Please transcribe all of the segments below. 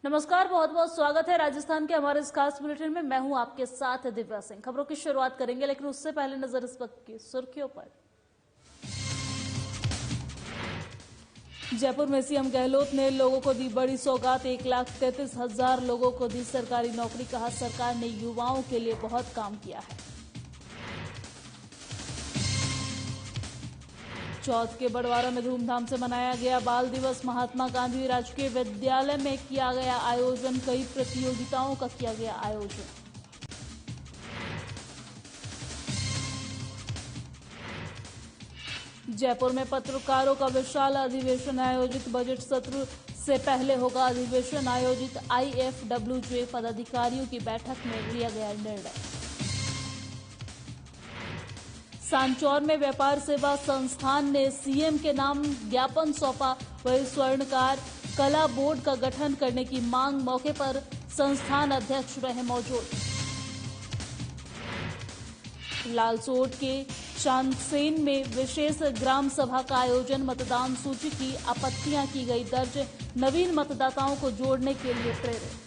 नमस्कार, बहुत बहुत स्वागत है राजस्थान के हमारे इस खास बुलेटिन में। मैं हूं आपके साथ दिव्या सिंह। खबरों की शुरुआत करेंगे, लेकिन उससे पहले नजर इस वक्त की सुर्खियों पर। जयपुर में सीएम गहलोत ने लोगों को दी बड़ी सौगात। 1,33,000 लोगों को दी सरकारी नौकरी। कहा, सरकार ने युवाओं के लिए बहुत काम किया है। चौथ के बड़वारा में धूमधाम से मनाया गया बाल दिवस। महात्मा गांधी राजकीय विद्यालय में किया गया आयोजन। कई प्रतियोगिताओं का किया गया आयोजन। जयपुर में पत्रकारों का विशाल अधिवेशन आयोजित। बजट सत्र से पहले होगा अधिवेशन आयोजित। IFWJ पदाधिकारियों की बैठक में लिया गया निर्णय। सांचौर में व्यापार सेवा संस्थान ने सीएम के नाम ज्ञापन सौंपा। वही स्वर्णकार कला बोर्ड का गठन करने की मांग। मौके पर संस्थान अध्यक्ष रहे मौजूद। लालसोट के चांदसेन में विशेष ग्राम सभा का आयोजन। मतदान सूची की आपत्तियां की गई दर्ज। नवीन मतदाताओं को जोड़ने के लिए प्रेरित।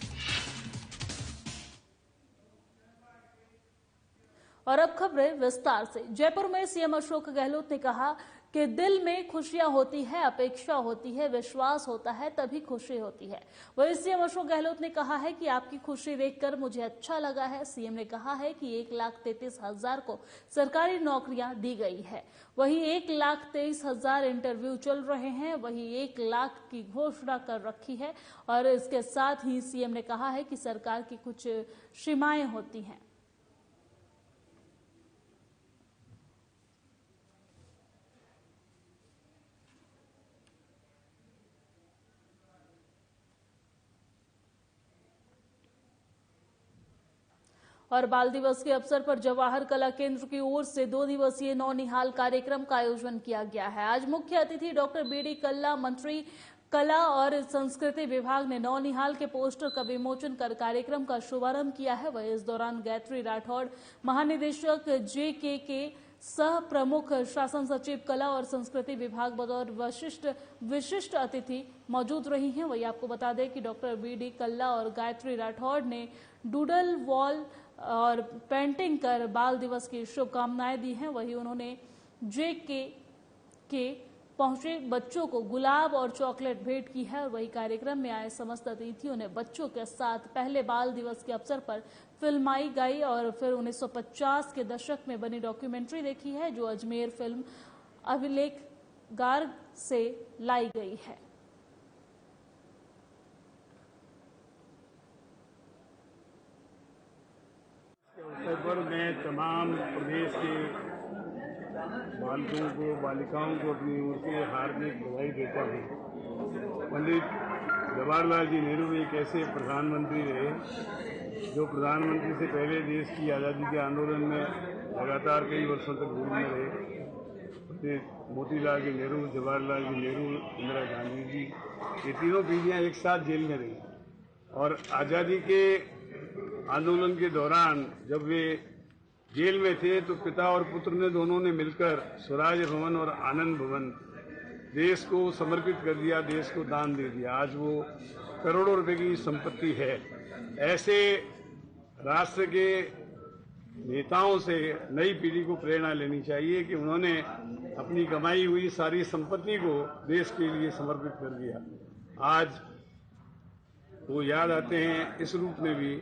और अब खबरें विस्तार से। जयपुर में सीएम अशोक गहलोत ने कहा कि दिल में खुशियां होती है, अपेक्षा होती है, विश्वास होता है, तभी खुशी होती है। वहीं सीएम अशोक गहलोत ने कहा है कि आपकी खुशी देखकर मुझे अच्छा लगा है। सीएम ने कहा है कि 1,33,000 को सरकारी नौकरियां दी गई है। वहीं 1,23,000 इंटरव्यू चल रहे हैं। वहीं 1 लाख की घोषणा कर रखी है। और इसके साथ ही सीएम ने कहा है कि सरकार की कुछ सीमाएं होती हैं। और बाल दिवस के अवसर पर जवाहर कला केंद्र की ओर से 2 दिवसीय नौनिहाल कार्यक्रम का आयोजन किया गया है। आज मुख्य अतिथि डॉक्टर BD कल्ला, मंत्री कला और संस्कृति विभाग ने नौनिहाल के पोस्टर का विमोचन कर कार्यक्रम का शुभारंभ किया है। वहीं इस दौरान गायत्री राठौड़, महानिदेशक JKK, सह प्रमुख शासन सचिव कला और संस्कृति विभाग बतौर विशिष्ट अतिथि मौजूद रही हैं। वही आपको बता दें कि डॉक्टर BD कल्ला और गायत्री राठौड़ ने डूडल वॉल और पेंटिंग कर बाल दिवस की शुभकामनाएं दी हैं। वही उन्होंने JKK पहुंचे बच्चों को गुलाब और चॉकलेट भेंट की है। और वही कार्यक्रम में आए समस्त अतिथियों ने बच्चों के साथ पहले बाल दिवस के अवसर पर फिल्माई गाई और फिर 1950 के दशक में बनी डॉक्यूमेंट्री देखी है, जो अजमेर फिल्म अभिलेखगार से लाई गई है। अवसर पर मैं तमाम प्रदेश के बालकों को, बालिकाओं को अपनी ओर से हार्दिक बधाई देता हूँ। पंडित जवाहरलाल जी नेहरू एक ऐसे प्रधानमंत्री रहे जो प्रधानमंत्री से पहले देश की आज़ादी के आंदोलन में लगातार कई वर्षों तक जेल में रहे। पंडित मोतीलाल जी नेहरू, जवाहरलाल जी नेहरू, इंदिरा गांधी जी, ये तीनों पीढ़ियाँ एक साथ जेल में रही। और आज़ादी के आंदोलन के दौरान जब वे जेल में थे तो पिता और पुत्र ने दोनों ने मिलकर स्वराज भवन और आनंद भवन देश को समर्पित कर दिया, देश को दान दे दिया। आज वो करोड़ों रुपए की संपत्ति है। ऐसे राष्ट्र के नेताओं से नई पीढ़ी को प्रेरणा लेनी चाहिए कि उन्होंने अपनी कमाई हुई सारी संपत्ति को देश के लिए समर्पित कर दिया। आज वो याद आते हैं इस रूप में भी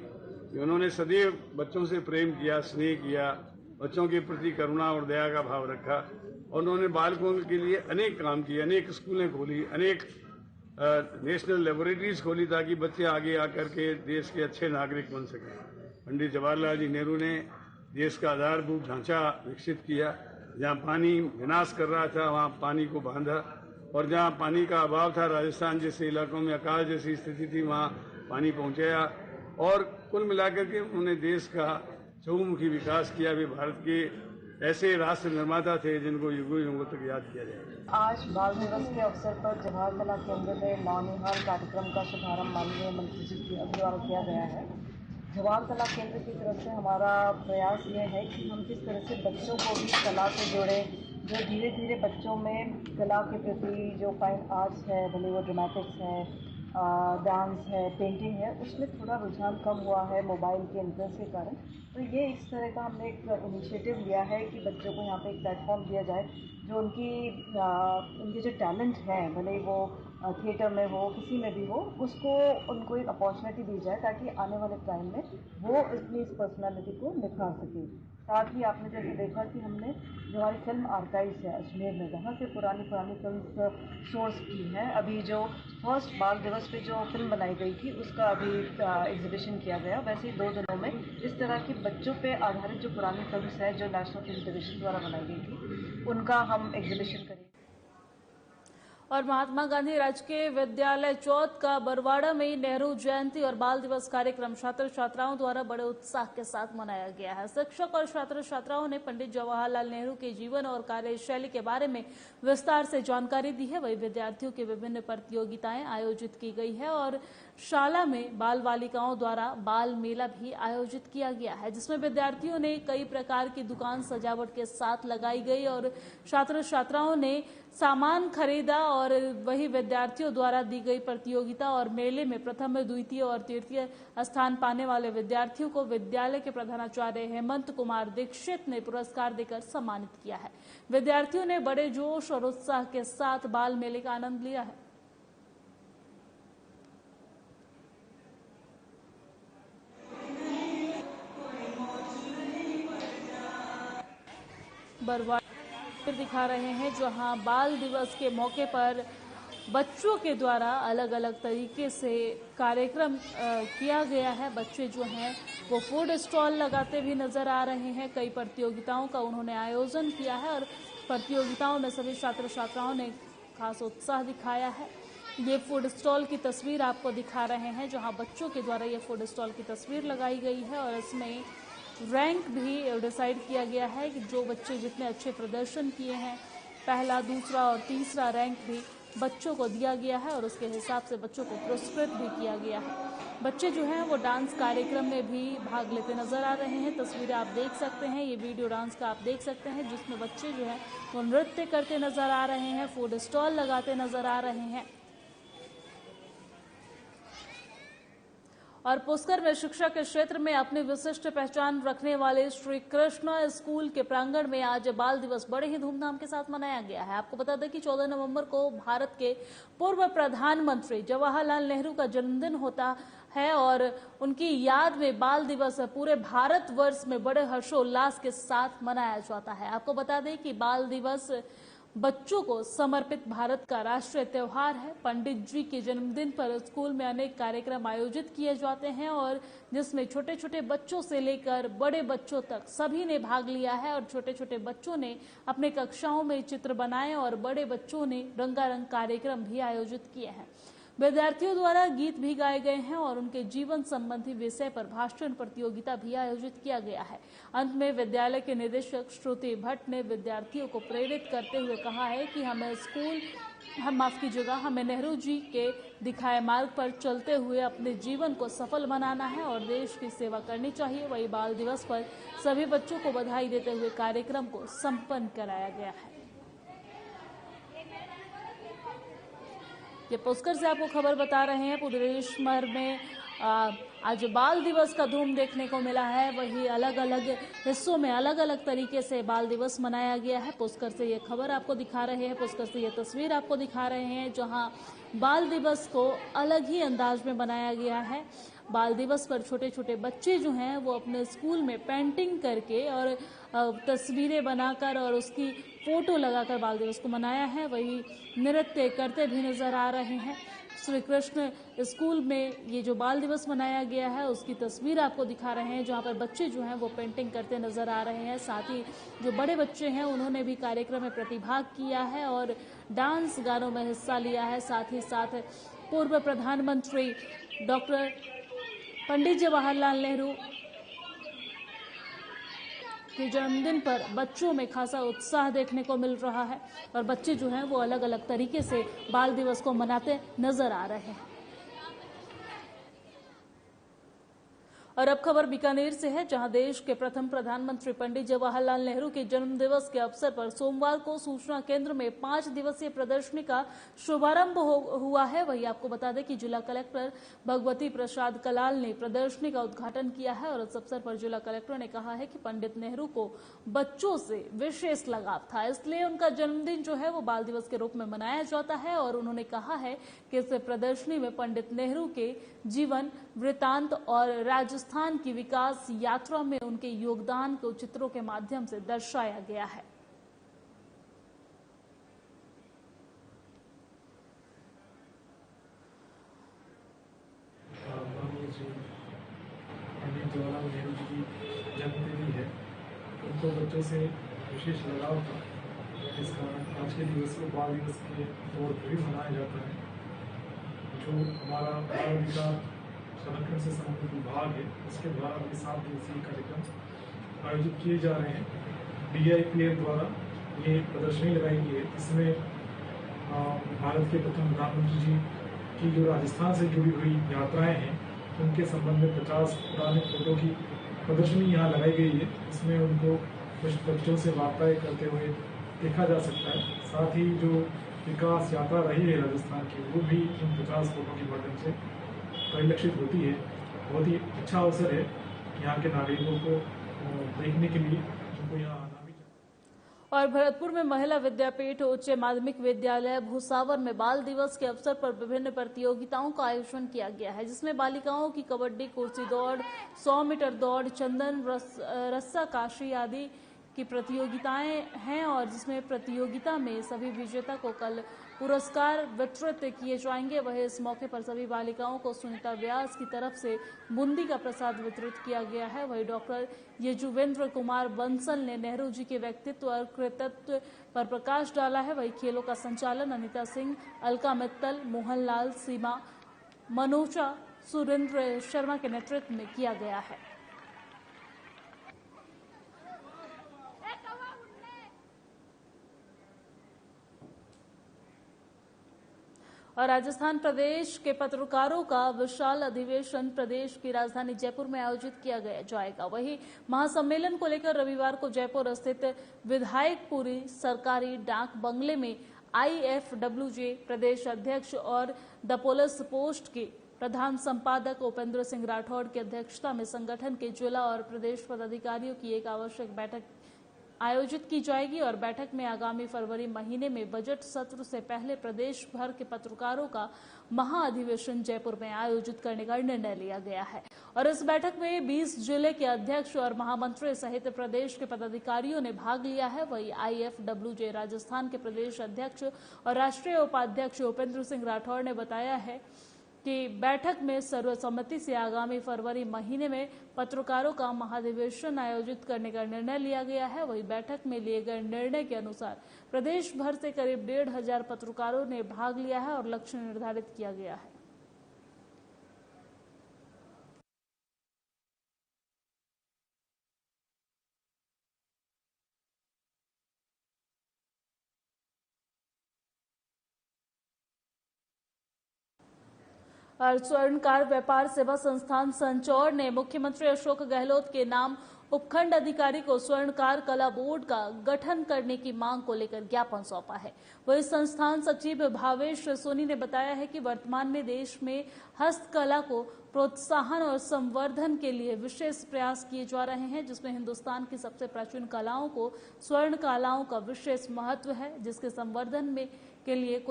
कि उन्होंने सदैव बच्चों से प्रेम किया, स्नेह किया, बच्चों के प्रति करुणा और दया का भाव रखा। और उन्होंने बालकों के लिए अनेक काम किए, अनेक स्कूलें खोली, अनेक नेशनल लेबोरेटरीज खोली ताकि बच्चे आगे आकर के देश के अच्छे नागरिक बन सकें। पंडित जवाहरलाल जी नेहरू ने देश का आधारभूत ढांचा विकसित किया। जहाँ पानी विनाश कर रहा था वहाँ पानी को बांधा, और जहाँ पानी का अभाव था, राजस्थान जैसे इलाकों में अकाल जैसी स्थिति थी, वहाँ पानी पहुँचाया। और कुल मिलाकर के उन्होंने देश का चहुमुखी विकास किया। वे भारत के ऐसे राष्ट्र निर्माता थे जिनको युगों युगों तक याद किया जाएगा। आज बाल दिवस के अवसर पर जवाहर कला केंद्र में नौनिहाल कार्यक्रम का शुभारंभ माननीय मंत्री जी के द्वारा किया गया है। जवाहर कला केंद्र की तरफ से हमारा प्रयास ये है कि हम किस तरह से बच्चों को भी कला से जोड़ें, जो धीरे धीरे बच्चों में कला के प्रति जो फाइन आर्ट्स है, बॉलीवुड ड्रामेटिक्स है, डांस है, पेंटिंग है, उसमें थोड़ा रुझान कम हुआ है मोबाइल के इंटरेस्ट के कारण। तो ये इस तरह का हमने एक इनिशिएटिव लिया है कि बच्चों को यहाँ पे एक प्लेटफॉर्म दिया जाए, जो उनके जो टैलेंट है, भले वो थिएटर में हो, किसी में भी हो, उसको उनको एक अपॉर्चुनिटी दी जाए ताकि आने वाले टाइम में वो अपनी इस पर्सनालिटी को निखार सके। साथ ही आपने जैसे देखा कि हमने जो हमारी फिल्म आर्काइव्स है अजमेर में, वहाँ से पुरानी फिल्म सोर्स की हैं। अभी जो फर्स्ट बाल दिवस पे जो फिल्म बनाई गई थी उसका अभी एग्जीबिशन किया गया। वैसे ही 2 दिनों में इस तरह की बच्चों पे आधारित जो पुरानी फिल्म्स हैं जो नेशनल फिल्म डिवीजन द्वारा बनाई गई थी, उनका हम एग्जीबिशन करेंगे। और महात्मा गांधी राजकीय विद्यालय चौथ का बरवाड़ा में नेहरू जयंती और बाल दिवस कार्यक्रम छात्र छात्राओं द्वारा बड़े उत्साह के साथ मनाया गया है। शिक्षक और छात्र छात्राओं ने पंडित जवाहरलाल नेहरू के जीवन और कार्यशैली के बारे में विस्तार से जानकारी दी है। वही विद्यार्थियों की विभिन्न प्रतियोगिताएं आयोजित की गई है और शाला में बाल बालिकाओं द्वारा बाल मेला भी आयोजित किया गया है, जिसमें विद्यार्थियों ने कई प्रकार की दुकान सजावट के साथ लगाई गई और छात्र छात्राओं ने सामान खरीदा। और वही विद्यार्थियों द्वारा दी गई प्रतियोगिता और मेले में प्रथम, द्वितीय और तृतीय स्थान पाने वाले विद्यार्थियों को विद्यालय के प्रधानाचार्य हेमंत कुमार दीक्षित ने पुरस्कार देकर सम्मानित किया है। विद्यार्थियों ने बड़े जोश और उत्साह के साथ बाल मेले का आनंद लिया है। बरवाड़ा दिखा रहे हैं जहां बाल दिवस के मौके पर बच्चों के द्वारा अलग अलग तरीके से कार्यक्रम किया गया है। बच्चे जो हैं वो फूड स्टॉल लगाते भी नजर आ रहे हैं। कई प्रतियोगिताओं का उन्होंने आयोजन किया है और प्रतियोगिताओं में सभी छात्र छात्राओं ने खास उत्साह दिखाया है। ये फूड स्टॉल की तस्वीर आपको दिखा रहे हैं जहां बच्चों के द्वारा ये फूड स्टॉल की तस्वीर लगाई गई है और इसमें रैंक भी डिसाइड किया गया है कि जो बच्चे जितने अच्छे प्रदर्शन किए हैं, पहला, दूसरा और तीसरा रैंक भी बच्चों को दिया गया है और उसके हिसाब से बच्चों को पुरस्कृत भी किया गया है। बच्चे जो हैं वो डांस कार्यक्रम में भी भाग लेते नजर आ रहे हैं। तस्वीरें आप देख सकते हैं, ये वीडियो डांस का आप देख सकते हैं जिसमें बच्चे जो हैं वो नृत्य करते नजर आ रहे हैं, फूड स्टॉल लगाते नजर आ रहे हैं। और पुष्कर में शिक्षा के क्षेत्र में अपनी विशिष्ट पहचान रखने वाले श्री कृष्ण स्कूल के प्रांगण में आज बाल दिवस बड़े ही धूमधाम के साथ मनाया गया है। आपको बता दें कि 14 नवंबर को भारत के पूर्व प्रधानमंत्री जवाहरलाल नेहरू का जन्मदिन होता है और उनकी याद में बाल दिवस पूरे भारतवर्ष में बड़े हर्षोल्लास के साथ मनाया जाता है। आपको बता दें कि बाल दिवस बच्चों को समर्पित भारत का राष्ट्रीय त्योहार है। पंडित जी के जन्मदिन पर स्कूल में अनेक कार्यक्रम आयोजित किए जाते हैं और जिसमें छोटे छोटे बच्चों से लेकर बड़े बच्चों तक सभी ने भाग लिया है और छोटे छोटे बच्चों ने अपने कक्षाओं में चित्र बनाए और बड़े बच्चों ने रंगारंग कार्यक्रम भी आयोजित किए हैं। विद्यार्थियों द्वारा गीत भी गाए गए हैं और उनके जीवन संबंधी विषय पर भाषण प्रतियोगिता भी आयोजित किया गया है। अंत में विद्यालय के निदेशक श्रुति भट्ट ने विद्यार्थियों को प्रेरित करते हुए कहा है कि हमें नेहरू जी के दिखाए मार्ग पर चलते हुए अपने जीवन को सफल बनाना है और देश की सेवा करनी चाहिए। वही बाल दिवस पर सभी बच्चों को बधाई देते हुए कार्यक्रम को संपन्न कराया गया है। ये पुष्कर से आपको खबर बता रहे हैं। पूरे देश भर में आज बाल दिवस का धूम देखने को मिला है। वही अलग अलग हिस्सों में अलग अलग तरीके से बाल दिवस मनाया गया है। पुष्कर से ये खबर आपको दिखा रहे हैं, पुष्कर से ये तस्वीर आपको दिखा रहे हैं जहां बाल दिवस को अलग ही अंदाज में बनाया गया है। बाल दिवस पर छोटे छोटे बच्चे जो हैं वो अपने स्कूल में पेंटिंग करके और तस्वीरें बनाकर और उसकी फोटो लगाकर बाल दिवस को मनाया है। वही नृत्य करते भी नजर आ रहे हैं। श्री कृष्ण स्कूल में ये जो बाल दिवस मनाया गया है उसकी तस्वीर आपको दिखा रहे हैं जहां पर बच्चे जो हैं वो पेंटिंग करते नजर आ रहे हैं। साथ ही जो बड़े बच्चे हैं उन्होंने भी कार्यक्रम में प्रतिभाग किया है और डांस गानों में हिस्सा लिया है। साथ ही साथ पूर्व प्रधानमंत्री डॉक्टर पंडित जवाहरलाल नेहरू के जन्मदिन पर बच्चों में खासा उत्साह देखने को मिल रहा है और बच्चे जो हैं वो अलग अलग तरीके से बाल दिवस को मनाते नजर आ रहे हैं। और अब खबर बीकानेर से है, जहां देश के प्रथम प्रधानमंत्री पंडित जवाहरलाल नेहरू के जन्म दिवस के अवसर पर सोमवार को सूचना केंद्र में 5 दिवसीय प्रदर्शनी का शुभारंभ हुआ है। वहीं आपको बता दें कि जिला कलेक्टर भगवती प्रसाद कलाल ने प्रदर्शनी का उद्घाटन किया है और इस अवसर पर जिला कलेक्टर ने कहा है कि पंडित नेहरू को बच्चों से विशेष लगाव था, इसलिए उनका जन्मदिन जो है वो बाल दिवस के रूप में मनाया जाता है। और उन्होंने कहा है कि इस प्रदर्शनी में पंडित नेहरू के जीवन वृत्तांत और राजस्थान की विकास यात्रा में उनके योगदान को चित्रों के माध्यम से दर्शाया गया है। पंडित जवाहरलाल नेहरू जी की जन्मतिथि है, उनको बच्चों से विशेष लगाव था। इस कारण आज के दिवस को बाल दिवस के तौर पर भी मनाया जाता है। जो हमारा बाल अधिकार संरक्षण से संबंधित विभाग है, उसके द्वारा अभी 7 दिवसीय कार्यक्रम आयोजित किए जा रहे हैं। DIPL द्वारा ये प्रदर्शनी लगाई गई है। इसमें भारत के प्रथम प्रधानमंत्री जी की जो राजस्थान से जुड़ी हुई यात्राएं हैं, उनके संबंध में 50 पुराने फोटो की प्रदर्शनी यहाँ लगाई गई है। इसमें उनको कुछ बच्चों से वार्ताएं करते हुए देखा जा सकता है। साथ ही जो विकास यात्रा रही है राजस्थान की, वो भी इन 50 फोटो के माध्यम से परिलक्षित होती है। बहुत ही अच्छा अवसर है यहाँ के नागरिकों को देखने के लिए, उनको यहाँ आना भी चाहिए। और भरतपुर में महिला विद्यापीठ उच्च माध्यमिक विद्यालय भूसावर में बाल दिवस के अवसर पर विभिन्न प्रतियोगिताओं का आयोजन किया गया है, जिसमें बालिकाओं की कबड्डी, कुर्सी दौड़, 100 मीटर दौड़, चंदन रस्साकशी आदि की प्रतियोगिताएं हैं। और जिसमें प्रतियोगिता में सभी विजेता को कल पुरस्कार वितरित किए जाएंगे। वहीं इस मौके पर सभी बालिकाओं को सुनीता व्यास की तरफ से बूंदी का प्रसाद वितरित किया गया है। वहीं डॉक्टर यजुवेंद्र कुमार बंसल ने नेहरू जी के व्यक्तित्व और कृतित्व पर प्रकाश डाला है। वहीं खेलों का संचालन अनिता सिंह, अलका मित्तल, मोहनलाल, सीमा, मनोजा, सुरेंद्र शर्मा के नेतृत्व में किया गया है। और राजस्थान प्रदेश के पत्रकारों का विशाल अधिवेशन प्रदेश की राजधानी जयपुर में आयोजित किया जाएगा। वहीं महासम्मेलन को लेकर रविवार को जयपुर स्थित विधायकपुरी सरकारी डाक बंगले में IFWJ प्रदेश अध्यक्ष और द पुलिस पोस्ट के प्रधान संपादक उपेंद्र सिंह राठौड़ की अध्यक्षता में संगठन के जिला और प्रदेश पदाधिकारियों की एक आवश्यक बैठक आयोजित की जाएगी। और बैठक में आगामी फरवरी महीने में बजट सत्र से पहले प्रदेश भर के पत्रकारों का महाअधिवेशन जयपुर में आयोजित करने का निर्णय लिया गया है। और इस बैठक में 20 जिले के अध्यक्ष और महामंत्री सहित प्रदेश के पदाधिकारियों ने भाग लिया है। वही IFWJ राजस्थान के प्रदेश अध्यक्ष और राष्ट्रीय उपाध्यक्ष उपेंद्र सिंह राठौड़ ने बताया है कि बैठक में सर्वसम्मति से आगामी फरवरी महीने में पत्रकारों का महाधिवेशन आयोजित करने का निर्णय लिया गया है। वही बैठक में लिए गए निर्णय के अनुसार प्रदेश भर से करीब 1,500 पत्रकारों ने भाग लिया है और लक्ष्य निर्धारित किया गया है। और स्वर्णकार व्यापार सेवा संस्थान संचौर ने मुख्यमंत्री अशोक गहलोत के नाम उपखंड अधिकारी को स्वर्णकार कला बोर्ड का गठन करने की मांग को लेकर ज्ञापन सौंपा है। वही संस्थान सचिव भावेश सोनी ने बताया है कि वर्तमान में देश में हस्तकला को प्रोत्साहन और संवर्धन के लिए विशेष प्रयास किए जा रहे हैं, जिसमें हिंदुस्तान की सबसे प्राचीन कलाओं को स्वर्ण कलाओं का विशेष महत्व है, जिसके संवर्धन में के लिए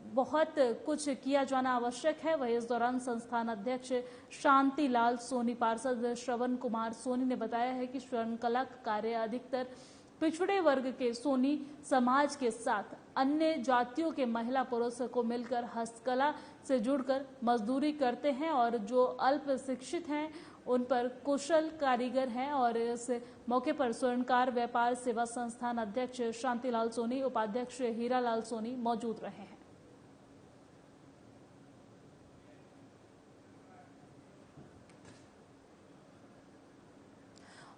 बहुत कुछ किया जाना आवश्यक है। वही इस दौरान संस्थान अध्यक्ष शांतिलाल सोनी, पार्षद श्रवण कुमार सोनी ने बताया है कि स्वर्णकला का कार्य अधिकतर पिछड़े वर्ग के सोनी समाज के साथ अन्य जातियों के महिला पुरुष को मिलकर हस्तकला से जुड़कर मजदूरी करते हैं और जो अल्प शिक्षित हैं उन पर कुशल कारीगर हैं। और इस मौके पर स्वर्णकार व्यापार सेवा संस्थान अध्यक्ष शांतिलाल सोनी, उपाध्यक्ष हीरालाल सोनी मौजूद रहे हैं।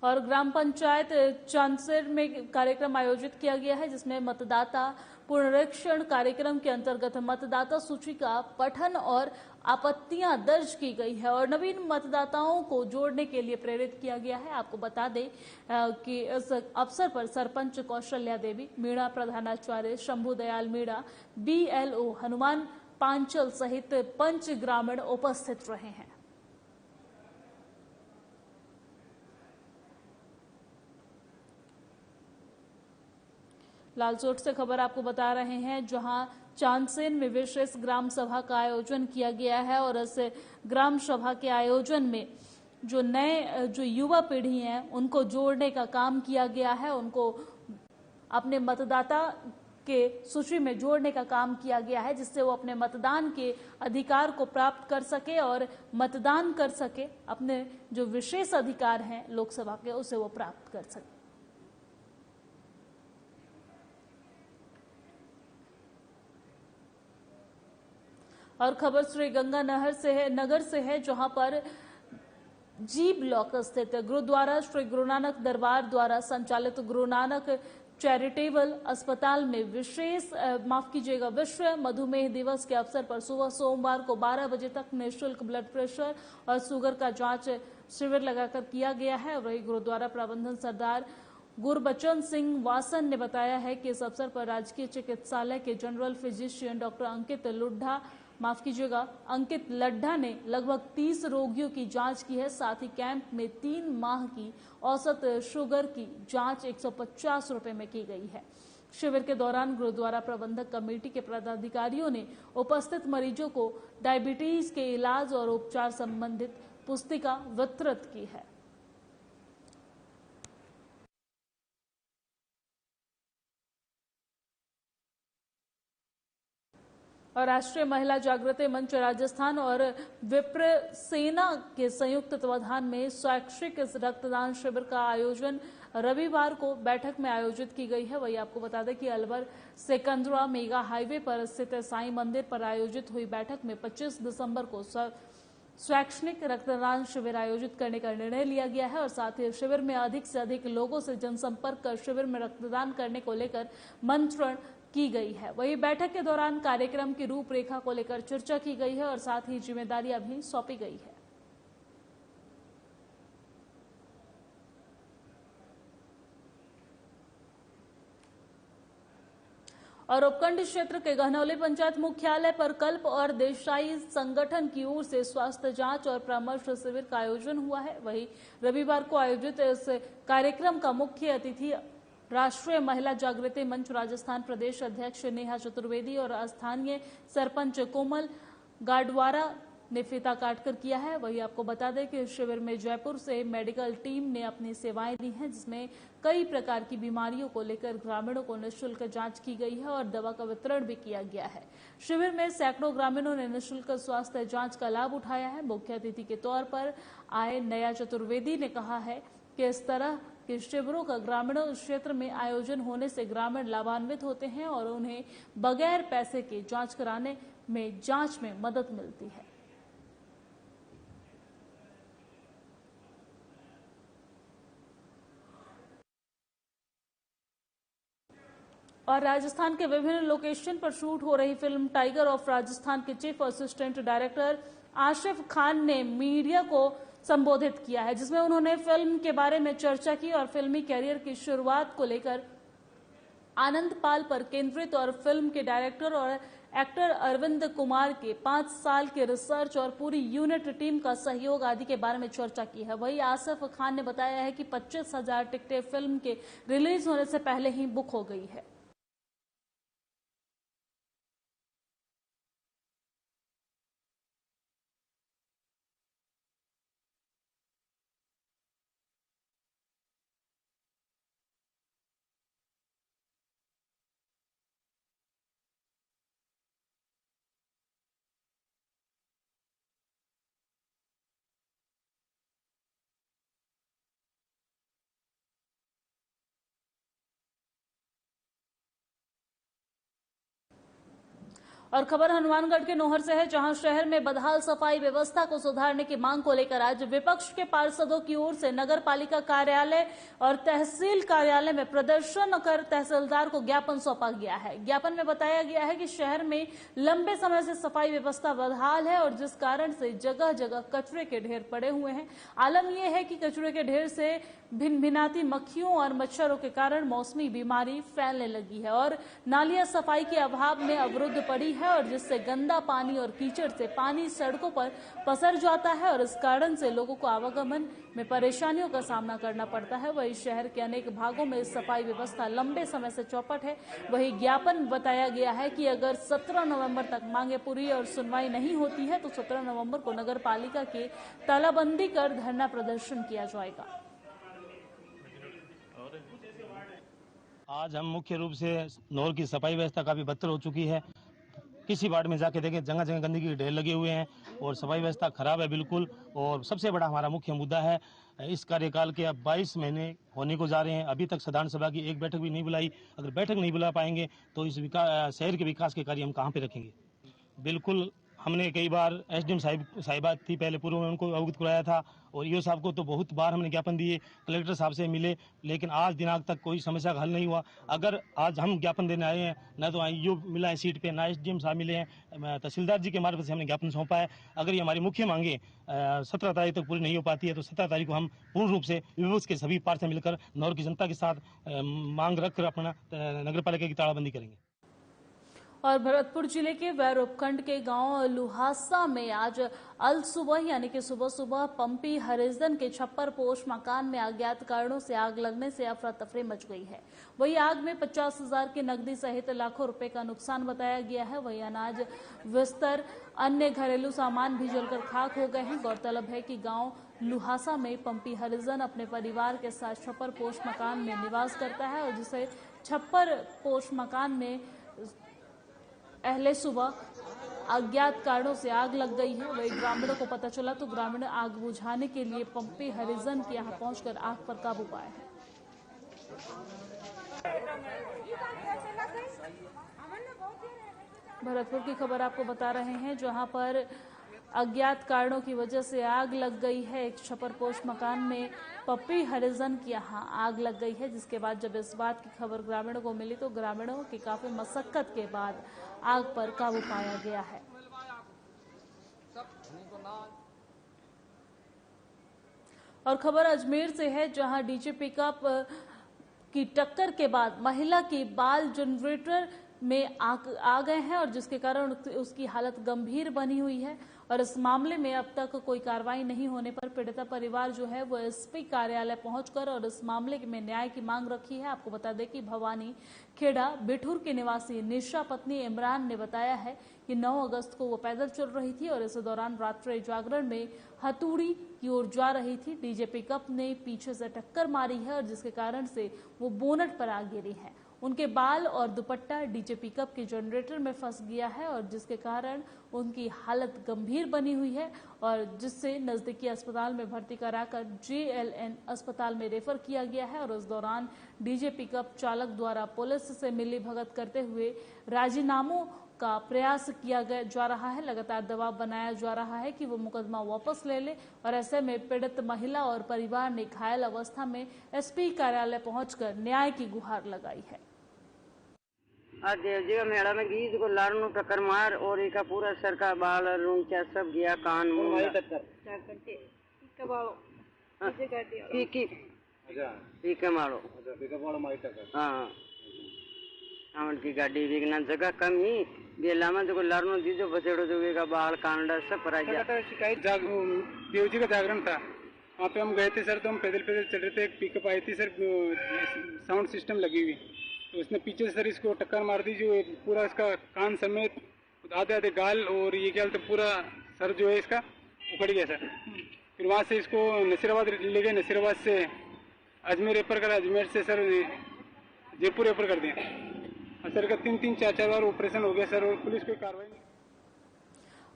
और ग्राम पंचायत चांदसर में कार्यक्रम आयोजित किया गया है, जिसमें मतदाता पुनरीक्षण कार्यक्रम के अंतर्गत मतदाता सूची का पठन और आपत्तियां दर्ज की गई है और नवीन मतदाताओं को जोड़ने के लिए प्रेरित किया गया है। आपको बता दें कि इस अवसर पर सरपंच कौशल्या देवी, मीणा प्रधानाचार्य शंभू दयाल मीणा, BLO हनुमान पांचल सहित पंच ग्रामीण उपस्थित रहे हैं। लालसोट से खबर आपको बता रहे हैं, जहां चांदसेन में विशेष ग्राम सभा का आयोजन किया गया है और इस ग्राम सभा के आयोजन में जो युवा पीढ़ी है उनको जोड़ने का काम किया गया है, उनको अपने मतदाता के सूची में जोड़ने का काम किया गया है, जिससे वो अपने मतदान के अधिकार को प्राप्त कर सके और मतदान कर सके, अपने जो विशेष अधिकार हैं लोकसभा के उसे वो प्राप्त कर सके। और खबर श्री गंगा नगर से है, जहां पर जी ब्लॉक स्थित गुरुद्वारा श्री गुरु नानक दरबार द्वारा संचालित गुरु नानक चैरिटेबल अस्पताल में विश्व मधुमेह दिवस के अवसर पर सुबह सोमवार को 12 बजे तक निःशुल्क ब्लड प्रेशर और शुगर का जांच शिविर लगाकर किया गया है। वही गुरुद्वारा प्रबंधन सरदार गुरबचन सिंह वासन ने बताया है कि इस अवसर पर राजकीय चिकित्सालय के जनरल फिजिशियन डॉक्टर अंकित लड्ढा ने लगभग 30 रोगियों की जांच की है। साथ ही कैंप में 3 माह की औसत शुगर की जांच 150 रुपए में की गई है। शिविर के दौरान गुरुद्वारा प्रबंधक कमेटी के पदाधिकारियों ने उपस्थित मरीजों को डायबिटीज के इलाज और उपचार संबंधित पुस्तिका वितरित की है। और राष्ट्रीय महिला जागृति मंच राजस्थान और विप्र सेना के संयुक्त तत्वाधान में शैक्षिक रक्तदान शिविर का आयोजन रविवार को बैठक में आयोजित की गई है। वही आपको बता दें कि अलवर सिकंदरा मेगा हाईवे पर स्थित साईं मंदिर पर आयोजित हुई बैठक में 25 दिसंबर को शैक्षणिक रक्तदान शिविर आयोजित करने का निर्णय लिया गया है और साथ ही शिविर में अधिक से अधिक लोगों से जनसंपर्क कर शिविर में रक्तदान करने को लेकर मंत्रण की गई है। वही बैठक के दौरान कार्यक्रम की रूपरेखा को लेकर चर्चा की गई है और साथ ही जिम्मेदारियां भी सौंपी गई है। और उपखंड क्षेत्र के गहनौली पंचायत मुख्यालय पर कल्प और देसाई संगठन की ओर से स्वास्थ्य जांच और परामर्श शिविर का आयोजन हुआ है। वही रविवार को आयोजित इस कार्यक्रम का मुख्य अतिथि राष्ट्रीय महिला जागृति मंच राजस्थान प्रदेश अध्यक्ष नेहा चतुर्वेदी और स्थानीय सरपंच कोमल गाडवारा ने फीता काटकर किया है। वही आपको बता दें कि शिविर में जयपुर से मेडिकल टीम ने अपनी सेवाएं दी हैं, जिसमें कई प्रकार की बीमारियों को लेकर ग्रामीणों को निःशुल्क जांच की गई है और दवा का वितरण भी किया गया है। शिविर में सैकड़ों ग्रामीणों ने निःशुल्क स्वास्थ्य जांच का लाभ उठाया है। मुख्य अतिथि के तौर पर आए नया चतुर्वेदी ने कहा है कि इस तरह के शिविरों का ग्रामीण क्षेत्र में आयोजन होने से ग्रामीण लाभान्वित होते हैं और उन्हें बगैर पैसे के जांच कराने में जांच में मदद मिलती है। और राजस्थान के विभिन्न लोकेशन पर शूट हो रही फिल्म टाइगर ऑफ राजस्थान के chief assistant director Ashif Khan ने मीडिया को संबोधित किया है, जिसमें उन्होंने फिल्म के बारे में चर्चा की और फिल्मी कैरियर की शुरुआत को लेकर आनंद पाल पर केंद्रित और फिल्म के डायरेक्टर और एक्टर अरविंद कुमार के 5 साल के रिसर्च और पूरी यूनिट टीम का सहयोग आदि के बारे में चर्चा की है। वही आसिफ खान ने बताया है कि 25,000 टिकटें फिल्म के रिलीज होने से पहले ही बुक हो गई है। और खबर हनुमानगढ़ के नोहर से है, जहां शहर में बदहाल सफाई व्यवस्था को सुधारने की मांग को लेकर आज विपक्ष के पार्षदों की ओर से नगर पालिका कार्यालय और तहसील कार्यालय में प्रदर्शन कर तहसीलदार को ज्ञापन सौंपा गया है। ज्ञापन में बताया गया है कि शहर में लंबे समय से सफाई व्यवस्था बदहाल है और जिस कारण से जगह जगह कचरे के ढेर पड़े हुए हैं। आलम यह है कि कचरे के ढेर से भिनभिनाती मक्खियों और मच्छरों के कारण मौसमी बीमारी फैलने लगी है और नालियां सफाई के अभाव में अवरुद्ध पड़ी है और जिससे गंदा पानी और कीचड़ से पानी सड़कों पर पसर जाता है और इस कारण से लोगों को आवागमन में परेशानियों का सामना करना पड़ता है। वहीं शहर के अनेक भागों में सफाई व्यवस्था लंबे समय से चौपट है। वहीं ज्ञापन बताया गया है कि अगर 17 नवंबर तक मांगे पूरी और सुनवाई नहीं होती है तो 17 नवंबर को नगर पालिका के तालाबंदी कर धरना प्रदर्शन किया जाएगा। आज हम मुख्य रूप से नहर की सफाई व्यवस्था काफी बदतर हो चुकी है। किसी वार्ड में जाके देखें, जगह जगह गंदगी के ढेर लगे हुए हैं और सफाई व्यवस्था खराब है बिल्कुल। और सबसे बड़ा हमारा मुख्य मुद्दा है, इस कार्यकाल के अब 22 महीने होने को जा रहे हैं, अभी तक साधारण सभा की एक बैठक भी नहीं बुलाई। अगर बैठक नहीं बुला पाएंगे तो इस शहर के विकास के कार्य हम कहाँ पे रखेंगे। बिल्कुल हमने कई बार एसडीएम साहिबा थी पहले पूर्व में, उनको अवगत कराया था और ईओ साहब को तो बहुत बार हमने ज्ञापन दिए, कलेक्टर साहब से मिले, लेकिन आज दिनांक तक कोई समस्या का हल नहीं हुआ। अगर आज हम ज्ञापन देने आए हैं, ना तो ईओ मिला है सीट पे, ना एसडीएम साहब मिले हैं, तहसीलदार जी के मार्फत से हमने ज्ञापन सौंपा है। अगर ये हमारी मुख्य मांगे 17 तारीख तक पूरी नहीं हो पाती है तो 17 तारीख को हम पूर्ण रूप से विपक्ष के सभी पार्षद मिलकर नहर की जनता के साथ मांग रखकर अपना नगर पालिका की तालाबंदी करेंगे। और भरतपुर जिले के वैर उपखंड के गांव लुहासा में आज अल सुबह यानी कि सुबह सुबह पंपी हरिजन के छप्पर पोश मकान में अज्ञात कारणों से आग लगने से अफरा तफरी मच गई है। वही आग में 50,000 की नकदी सहित लाखों रुपए का नुकसान बताया गया है। वही अनाज, बिस्तर, अन्य घरेलू सामान भी जलकर खाक हो गए हैं। गौरतलब है कि गांव लुहासा में पंपी हरिजन अपने परिवार के साथ छप्पर पोश मकान में निवास करता है और जिसे छप्पर पोश मकान में पहले सुबह अज्ञात कारणों से आग लग गई है। वही ग्रामीणों को पता चला तो ग्रामीण आग बुझाने के लिए पंपी हरिजन के यहां पहुंचकर आग पर काबू पाए हैं। भरतपुर की खबर आपको बता रहे हैं, जहां पर अज्ञात कारणों की वजह से आग लग गई है। एक छपरपोश मकान में पप्पी हरिजन की यहां आग लग गई है, जिसके बाद जब इस बात की खबर ग्रामीणों को मिली तो ग्रामीणों की काफी मशक्कत के बाद आग पर काबू पाया गया है। और खबर अजमेर से है, जहां डीजे पिकअप की टक्कर के बाद महिला की बाल जनरेटर में आ गए हैं और जिसके कारण उसकी हालत गंभीर बनी हुई है। और इस मामले में अब तक कोई कार्रवाई नहीं होने पर पीड़िता परिवार जो है वो एसपी कार्यालय पहुंचकर और इस मामले में न्याय की मांग रखी है। आपको बता दें कि भवानी खेड़ा बिठूर की निवासी निशा पत्नी इमरान ने बताया है कि 9 अगस्त को वो पैदल चल रही थी और इस दौरान रात्रि जागरण में हथौड़ी की ओर जा रही थी। डीजे पिकअप ने पीछे से टक्कर मारी है और जिसके कारण से वो बोनट पर आ गिरी है। उनके बाल और दुपट्टा डीजे पिकअप के जनरेटर में फंस गया है और जिसके कारण उनकी हालत गंभीर बनी हुई है और जिससे नजदीकी अस्पताल में भर्ती कराकर JLN अस्पताल में रेफर किया गया है। और उस दौरान डीजे पिकअप चालक द्वारा पुलिस से मिलीभगत करते हुए राजीनामों का प्रयास किया जा रहा है। लगातार दबाव बनाया जा रहा है कि वो मुकदमा वापस ले ले और ऐसे में पीड़ित महिला और परिवार ने घायल अवस्था में एसपी कार्यालय पहुंचकर न्याय की गुहार लगाई है। आज देवजी मेला में गीत को लाड़ू टक्कर मार और एक पूरा सर का बाल रूम क्या सब गया कान मुंह टक्कर हाँ की गाड़ी विघ्न जगह कम ही बेला में जो लाड़ू दीजो बचेड़ो जो का बाल कांडा सब पर शिकायत देवजी का जागरण था, वहाँ पे हम गए थे सर, तो हम पैदल चल रहे थे। एक पिकअप आई थी सर, साउंड सिस्टम लगी हुई, तो उसने पीछे से सर इसको टक्कर मार दी, जो पूरा इसका कान समेत आधे आधे गाल और ये क्या तो पूरा सर जो है इसका उखड़ गया सर। फिर वहाँ से इसको नसीराबाद ले गए, नसीराबाद से अजमेर रेफर करा, अजमेर से सर जयपुर रेफर कर दिया। सर का 3-4 बार ऑपरेशन हो गया सर और पुलिस कोई कार्रवाई नहीं।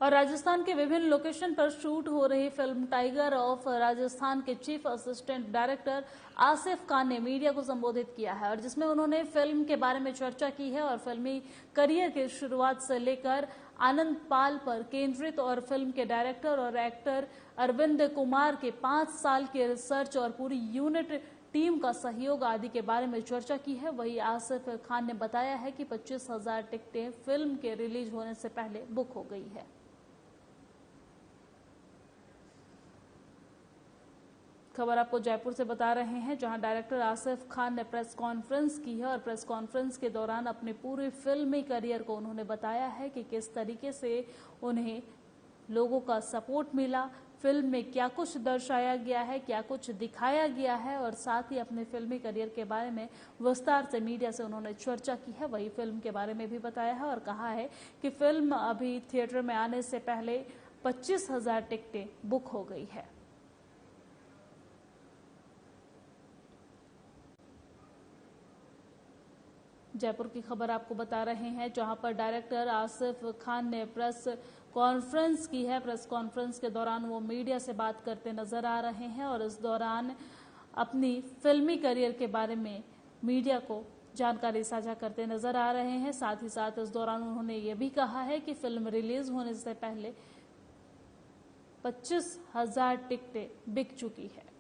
और राजस्थान के विभिन्न लोकेशन पर शूट हो रही फिल्म टाइगर ऑफ राजस्थान के chief assistant director Asif Khan ने मीडिया को संबोधित किया है और जिसमें उन्होंने फिल्म के बारे में चर्चा की है और फिल्मी करियर की शुरुआत से लेकर आनंद पाल पर केंद्रित और फिल्म के डायरेक्टर और एक्टर अरविंद कुमार के 5 साल के रिसर्च और पूरी यूनिट टीम का सहयोग आदि के बारे में चर्चा की है। वहीं आसिफ खान ने बताया है कि 25,000 टिकटें फिल्म के रिलीज होने से पहले बुक हो गई है। खबर आपको जयपुर से बता रहे हैं, जहां डायरेक्टर आसिफ खान ने प्रेस कॉन्फ्रेंस की है और प्रेस कॉन्फ्रेंस के दौरान अपने पूरे फिल्मी करियर को उन्होंने बताया है कि किस तरीके से उन्हें लोगों का सपोर्ट मिला, फिल्म में क्या कुछ दर्शाया गया है, क्या कुछ दिखाया गया है और साथ ही अपने फिल्मी करियर के बारे में विस्तार से मीडिया से उन्होंने चर्चा की है। वही फिल्म के बारे में भी बताया है और कहा है कि फिल्म अभी थिएटर में आने से पहले 25,000 टिकटें बुक हो गई है। जयपुर की खबर आपको बता रहे हैं, जहां पर डायरेक्टर आसिफ खान ने प्रेस कॉन्फ्रेंस की है। प्रेस कॉन्फ्रेंस के दौरान वो मीडिया से बात करते नजर आ रहे हैं और इस दौरान अपनी फिल्मी करियर के बारे में मीडिया को जानकारी साझा करते नजर आ रहे हैं। साथ ही साथ इस दौरान उन्होंने ये भी कहा है कि फिल्म रिलीज होने से पहले 25,000 टिकटें बिक चुकी है।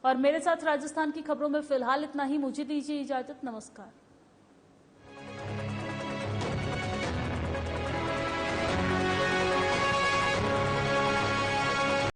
और मेरे साथ राजस्थान की खबरों में फिलहाल इतना ही। मुझे दीजिए इजाजत। नमस्कार।